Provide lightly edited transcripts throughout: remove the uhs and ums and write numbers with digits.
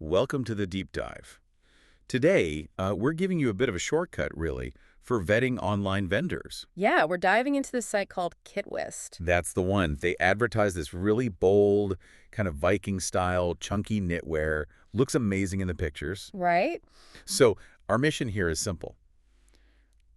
Welcome to the deep dive. Today, we're giving you a bit of a shortcut, really, for vetting online vendors. Yeah, we're diving into this site called Kittwst. That's the one. They advertise this really bold, kind of Viking-style, chunky knitwear. Looks amazing in the pictures. Right? So our mission here is simple.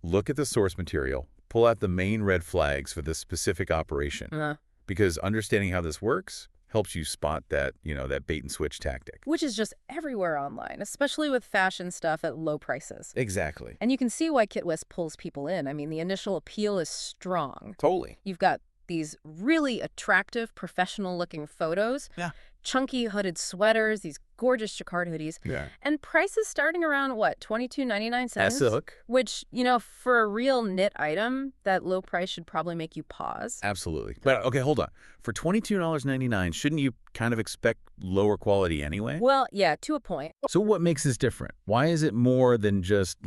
Look at the source material, pull out the main red flags for this specific operation. Because understanding how this works helps you spot that, that bait and switch tactic. Which is just everywhere online, especially with fashion stuff at low prices. Exactly. And you can see why Kittwst pulls people in. I mean, the initial appeal is strong. Totally. You've got these really attractive, professional-looking photos. Yeah. Chunky hooded sweaters, these gorgeous jacquard hoodies. Yeah. And prices starting around, what, $22.99? That's a hook. Which, for a real knit item, that low price should probably make you pause. Absolutely. But, okay, hold on. For $22.99, shouldn't you kind of expect lower quality anyway? Well, yeah, to a point. So what makes this different? Why is it more than just,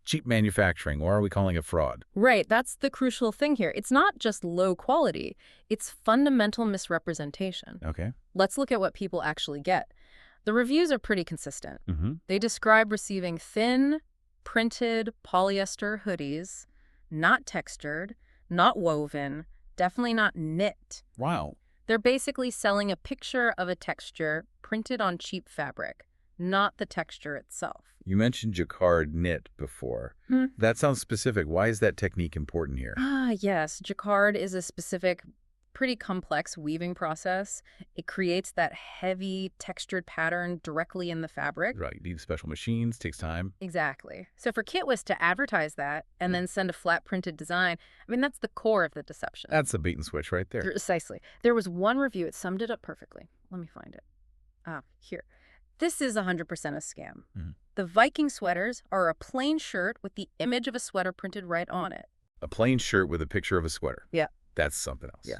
cheap manufacturing? Why are we calling it fraud? Right, that's the crucial thing here. It's not just low quality, it's fundamental misrepresentation. Okay. Let's look at what people actually get. The reviews are pretty consistent. Mm-hmm. They describe receiving thin, printed polyester hoodies, not textured, not woven, definitely not knit. Wow. They're basically selling a picture of a texture printed on cheap fabric, not the texture itself. You mentioned jacquard knit before. That sounds specific. Why is that technique important here? Yes. Jacquard is a specific, pretty complex weaving process. It creates that heavy, textured pattern directly in the fabric. Right. You need special machines. Takes time. Exactly. So for Kittwst to advertise that and then send a flat printed design, I mean, that's the core of the deception. That's the bait and switch right there. Precisely. There was one review. It summed it up perfectly. Let me find it. Here. This is 100% a scam. The Viking sweaters are a plain shirt with the image of a sweater printed right on it. A plain shirt with a picture of a sweater. Yeah. That's something else. Yeah.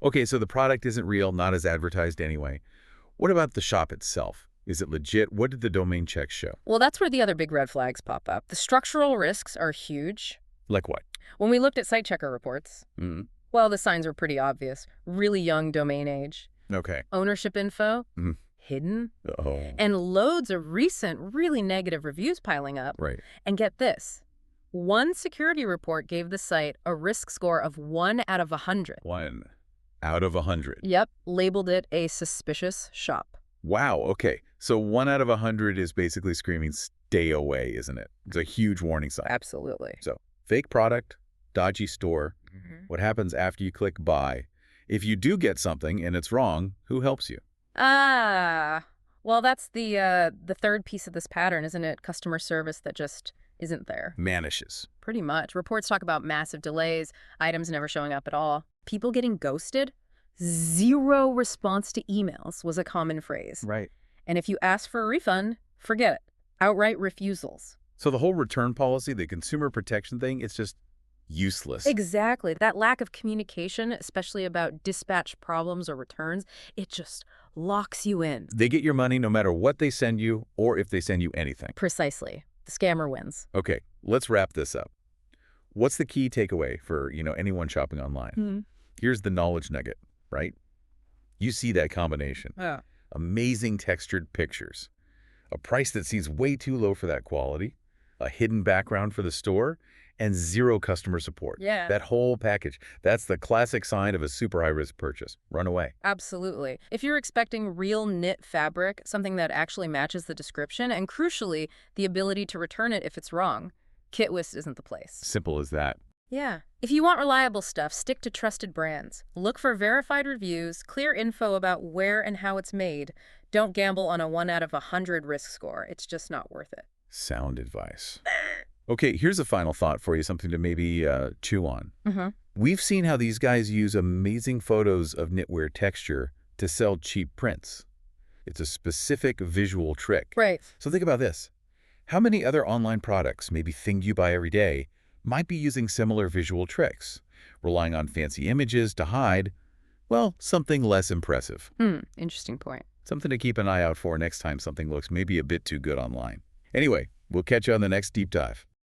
Okay, so the product isn't real, not as advertised anyway. What about the shop itself? Is it legit? What did the domain checks show? Well, that's where the other big red flags pop up. The structural risks are huge. Like what? When we looked at site checker reports, well, the signs were pretty obvious. Really young domain age. Okay. Ownership info, hidden. Oh. And loads of recent, really negative reviews piling up. Right. And get this. One security report gave the site a risk score of 1 out of 100. 1 out of 100. Yep. Labeled it a suspicious shop. Wow. Okay. So 1 out of 100 is basically screaming, stay away, isn't it? It's a huge warning sign. Absolutely. So fake product, dodgy store. What happens after you click buy? If you do get something and it's wrong, who helps you? Well, that's the third piece of this pattern, isn't it? Customer service that just isn't there. Vanishes. Pretty much. Reports talk about massive delays, items never showing up at all. People getting ghosted. Zero response to emails was a common phrase. Right. And if you ask for a refund, forget it. Outright refusals. So the whole return policy, the consumer protection thing, it's just useless. Exactly. That lack of communication, especially about dispatch problems or returns, it just locks you in. They get your money no matter what they send you or if they send you anything. Precisely. The scammer wins. Okay, let's wrap this up. What's the key takeaway for, anyone shopping online? Here's the knowledge nugget, right? You see that combination. Yeah. Amazing textured pictures. A price that seems way too low for that quality. A hidden background for the store. And zero customer support. Yeah. That whole package. That's the classic sign of a super high-risk purchase. Run away. Absolutely. If you're expecting real knit fabric, something that actually matches the description, and crucially, the ability to return it if it's wrong, Kittwst isn't the place. Simple as that. Yeah. If you want reliable stuff, stick to trusted brands. Look for verified reviews, clear info about where and how it's made. Don't gamble on a 1 out of 100 risk score. It's just not worth it. Sound advice. Okay, here's a final thought for you, something to maybe chew on. We've seen how these guys use amazing photos of knitwear texture to sell cheap prints. It's a specific visual trick. Right. So think about this. How many other online products, maybe things you buy every day, might be using similar visual tricks, relying on fancy images to hide, well, something less impressive? Interesting point. Something to keep an eye out for next time something looks maybe a bit too good online. Anyway, we'll catch you on the next deep dive.